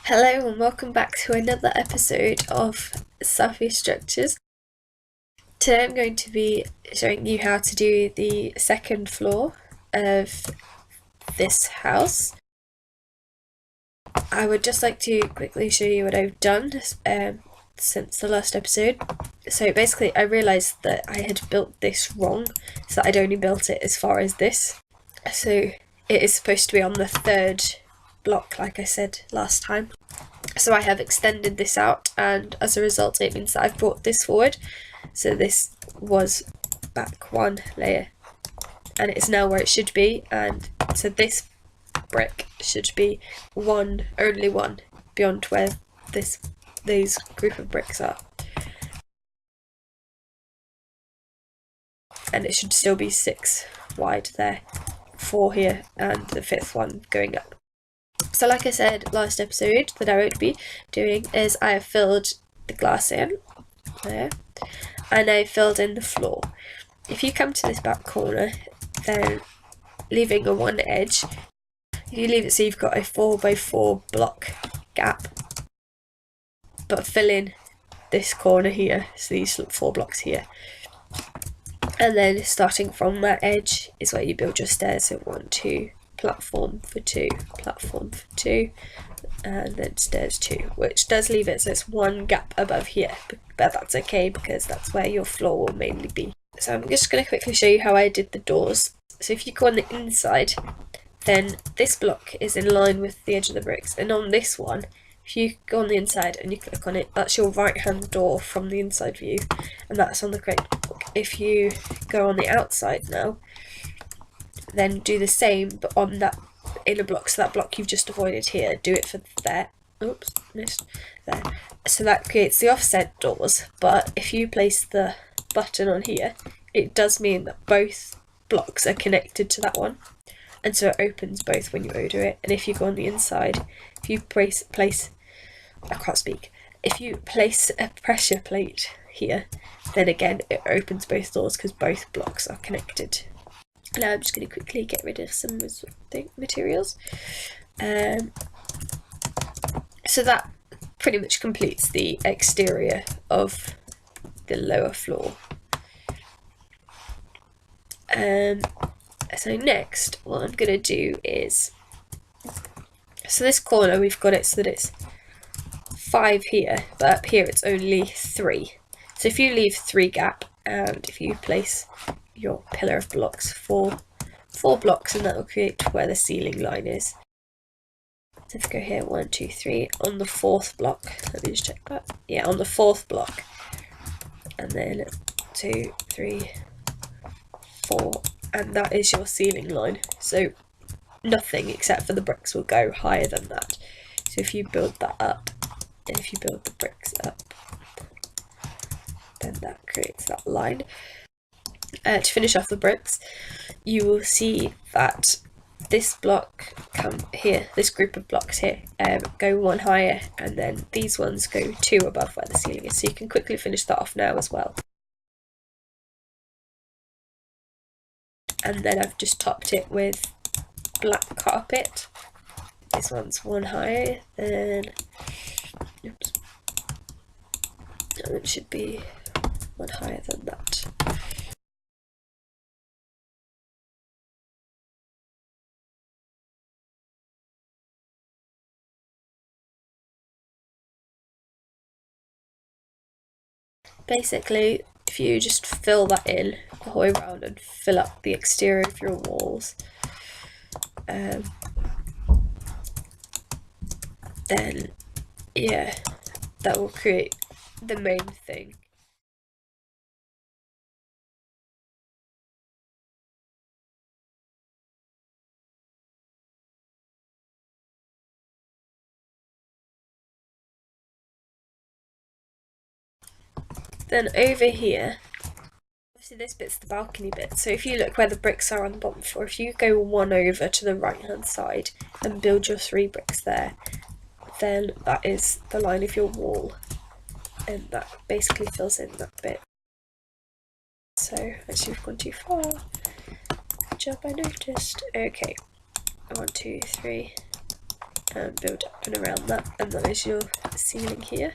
Hello and welcome back to another episode of Safi Structures. Today I'm going to be showing you how to do the second floor of this house. I would just like to quickly show you what I've done since the last episode. So basically I realised that I had built this wrong, so I'd only built it as far as this. So it is supposed to be on the third block like I said last time. So I have extended this out, and as a result it means that I've brought this forward. So this was back one layer and it's now where it should be, and so this brick should be only one beyond where these group of bricks are. And it should still be 6 wide there, 4 here, and the 5th one going up. So like I said last episode, that I would be doing is I have filled the glass in there, and I filled in the floor. If you come to this back corner, then leaving a one edge, you leave it so you've got a 4x4 block gap, but fill in this corner here, so these 4 blocks here. And then starting from that edge is where you build your stairs. So 1, 2, platform for 2, platform for 2, and then stairs 2, which does leave it so it's one gap above here, but that's okay because that's where your floor will mainly be. So I'm just going to quickly show you how I did the doors. So if you go on the inside, then this block is in line with the edge of the bricks, and on this one, if you go on the inside and you click on it, that's your right hand door from the inside view, and that's on the correct block. If you go on the outside now, then do the same but on that inner block, so that block you've just avoided here, do it for there. Oops, missed there. So that creates the offset doors, but if you place the button on here, it does mean that both blocks are connected to that one, and so it opens both when you order it. And if you go on the inside, if you if you place a pressure plate here, then again it opens both doors because both blocks are connected. Now I'm just going to quickly get rid of some materials. So that pretty much completes the exterior of the lower floor. So next, what I'm going to do is, so this corner we've got it so that it's 5 here, but up here it's only 3. So if you leave 3 gap, and if you place your pillar of blocks 4 blocks, and that will create where the ceiling line is. So if we go here 1, 2, 3 on the 4th block, let me just check that. Yeah, on the 4th block, and then 2, 3, 4, and that is your ceiling line. So nothing except for the bricks will go higher than that. So if you build that up, and if you build the bricks up, then that creates that line. To finish off the bricks, you will see that this block here, this group of blocks here, go 1 higher, and then these ones go 2 above where the ceiling is. So you can quickly finish that off now as well. And then I've just topped it with black carpet. This one's 1 higher, then oops, it should be 1 higher than that. Basically, if you just fill that in the whole way around and fill up the exterior of your walls, then yeah, that will create the main thing. Then over here, obviously this bit's the balcony bit, so if you look where the bricks are on the bottom floor, if you go 1 over to the right hand side and build your 3 bricks there, then that is the line of your wall, and that basically fills in that bit. So actually we've gone too far. Good job, I noticed. Okay, 1, 2, 3, and build up and around that, and that is your ceiling here.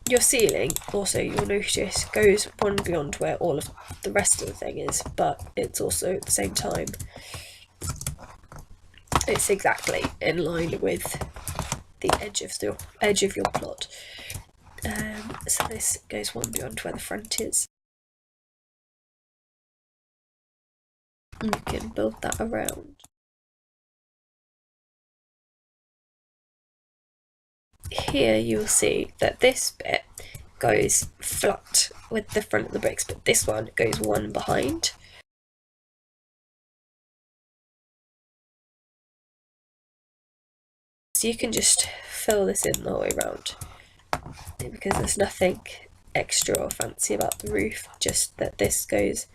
Your ceiling also, you'll notice, goes one beyond where all of the rest of the thing is, but it's also at the same time, it's exactly in line with the edge of your plot. So this goes one beyond where the front is. And you can build that around. Here you will see that this bit goes flat with the front of the bricks, but this one goes one behind. So you can just fill this in the whole way around, because there's nothing extra or fancy about the roof, just that this goes.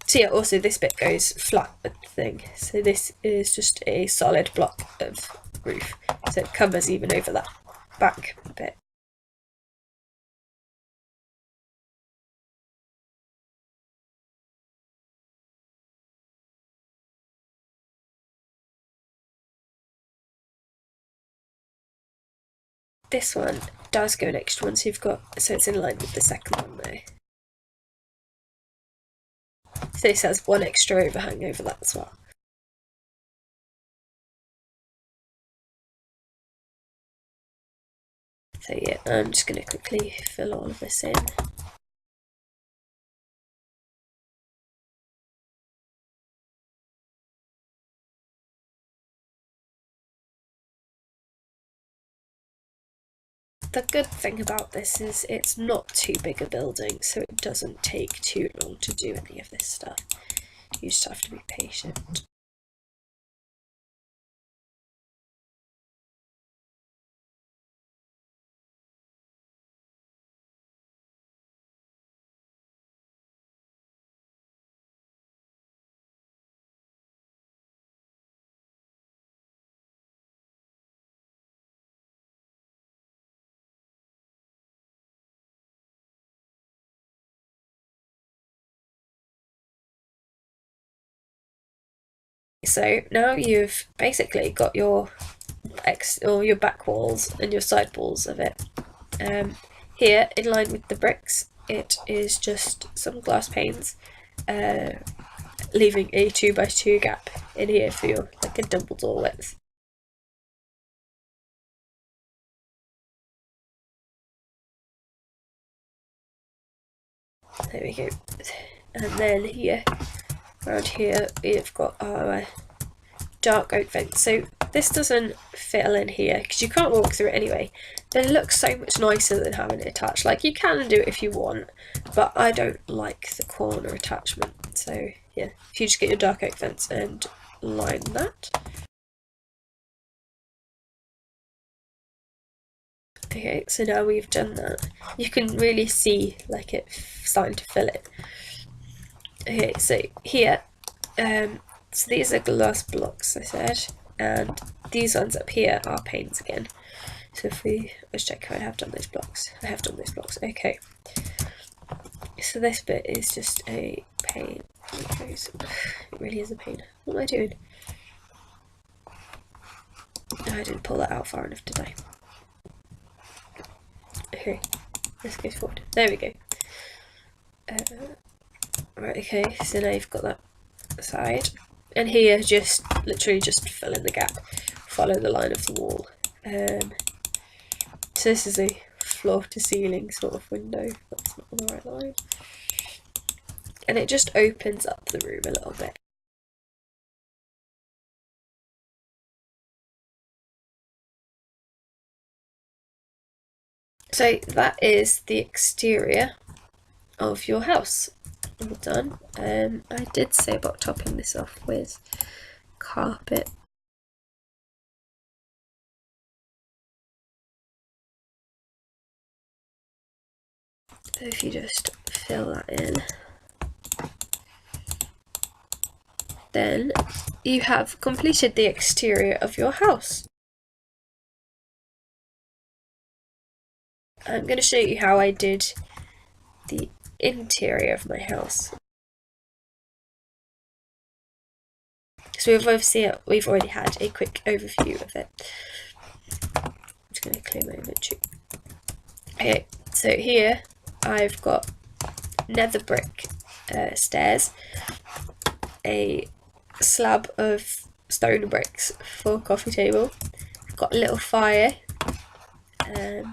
So yeah, also this bit goes flat with the thing, so this is just a solid block of roof, so it covers even over that back bit. This one does go an extra one, so it's in line with the second one there. So this has one extra overhang over that as well. So yeah, I'm just going to quickly fill all of this in. The good thing about this is it's not too big a building, so it doesn't take too long to do any of this stuff. You just have to be patient. So now you've basically got your back walls and your side walls of it. Here, in line with the bricks, it is just some glass panes, leaving a 2x2 gap in here for your, like, a double door width. There we go. And then here, around here, we've got our dark oak vent. So this doesn't fill in here because you can't walk through it anyway. But it looks so much nicer than having it attached. Like, you can do it if you want, but I don't like the corner attachment. So yeah, if you just get your dark oak vents and line that. Okay, so now we've done that, you can really see like it starting to fill it. Okay, so here, so these are glass blocks, I said, and these ones up here are panes again. So if let's check if I have done those blocks. I have done those blocks, okay. So this bit is just a pane. It really is a pane. What am I doing? No, I didn't pull that out far enough, did I? Okay, let's go forward. There we go. Right, okay, so now you've got that side. And here, just literally just fill in the gap. Follow the line of the wall. So this is a floor to ceiling sort of window. That's not on the right line. And it just opens up the room a little bit. So that is the exterior of your house. All done. I did say about topping this off with carpet. So if you just fill that in, then you have completed the exterior of your house. I'm going to show you how I did the interior of my house. So we've already had a quick overview of it. I'm just going to clear my inventory. Okay, so here I've got nether brick stairs, a slab of stone bricks for coffee table. I've got a little fire, and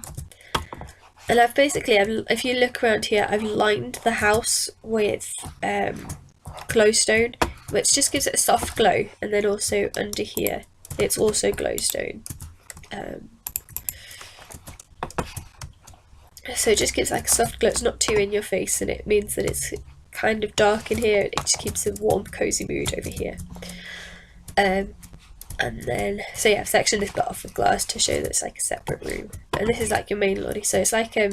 I've basically, if you look around here, I've lined the house with glowstone, which just gives it a soft glow, and then also under here it's also glowstone. So it just gives like a soft glow. It's not too in your face, and it means that it's kind of dark in here. It just keeps a warm, cozy mood over here. And then, so yeah, I've sectioned this bit off with glass to show that it's like a separate room. And this is like your main lobby, so it's like a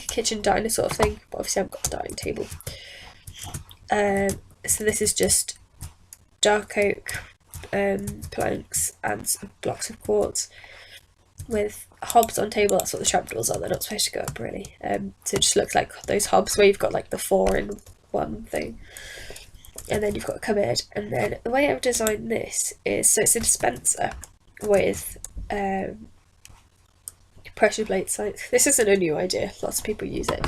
kitchen diner sort of thing. But obviously, I've got a dining table. So this is just dark oak planks and some blocks of quartz with hobs on table. That's what the trapdoors are. They're not supposed to go up really. So it just looks like those hobs where you've got like the 4-in-1 thing. And then you've got a cupboard. And then the way I've designed this is, so it's a dispenser with pressure plate sites. This isn't a new idea. Lots of people use it.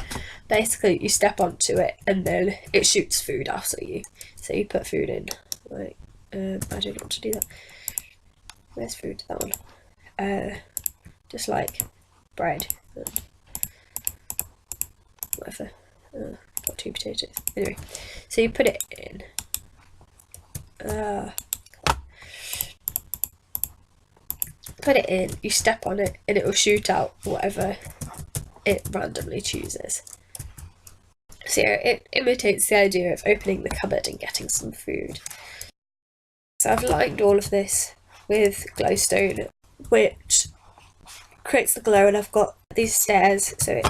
Basically, you step onto it and then it shoots food after you. So you put food in. Like, I don't know what to do that. Where's food? That one. Just like bread and whatever. Got 2 potatoes. Anyway, so you put it in. Put it in, you step on it, and it will shoot out whatever it randomly chooses. So yeah, it imitates the idea of opening the cupboard and getting some food. So I've lined all of this with glowstone, which creates the glow, and I've got these stairs, so it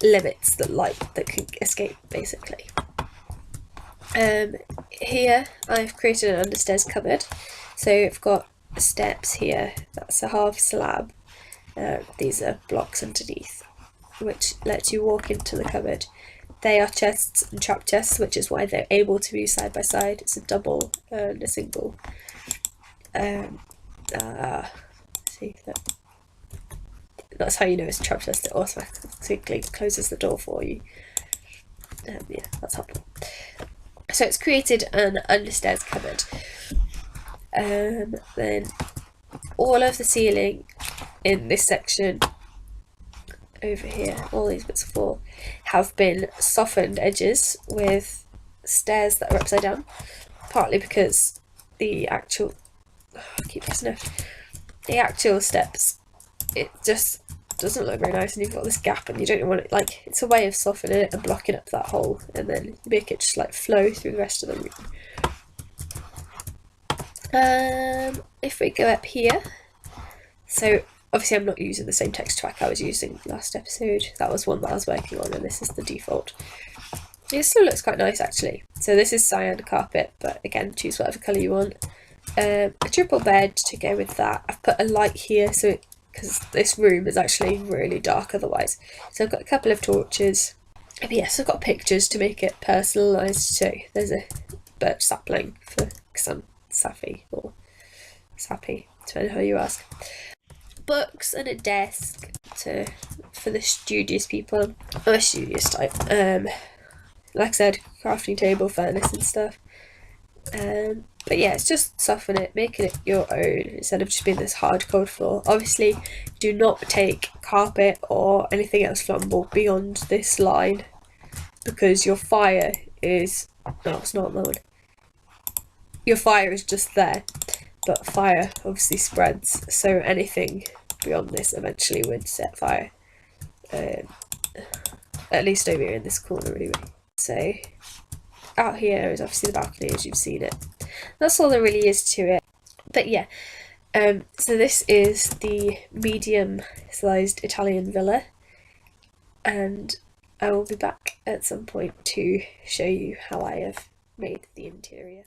limits the light that can escape, basically. Here I've created an understairs cupboard, so I've got steps here. That's a half slab. These are blocks underneath, which lets you walk into the cupboard. They are chests and trap chests, which is why they're able to be side by side. It's a double and a single. See that. That's how you know it's a trap chest. It automatically closes the door for you. Yeah, that's helpful. So it's created an understairs cupboard. Then all of the ceiling in this section over here, all these bits of wall, have been softened edges with stairs that are upside down. Partly because the actual, the actual steps, it just doesn't look very nice, and you've got this gap, and you don't want it, like, it's a way of softening it and blocking up that hole, and then make it just like flow through the rest of the room. If we go up here, so obviously I'm not using the same texture pack I was using last episode. That was one that I was working on, and this is the default. It still looks quite nice actually. So this is cyan carpet, but again, choose whatever colour you want. A triple bed to go with that. I've put a light here, so because this room is actually really dark otherwise. So I've got a couple of torches. But yes, I've got pictures to make it personalised too. There's a birch sapling for some sappy or sappy, depending how you ask. Books and a desk for the studious people, or studious type. Like I said, crafting table, furnace and stuff. But yeah, it's just soften it, making it your own instead of just being this hard cold floor. Obviously, do not take carpet or anything else flammable beyond this line, because your fire is, no, it's not that one. Your fire is just there, but fire obviously spreads, so anything beyond this eventually would set fire. At least over here in this corner anyway. So out here is obviously the balcony, as you've seen it. That's all there really is to it. But yeah, so this is the medium-sized Italian villa, and I will be back at some point to show you how I have made the interior.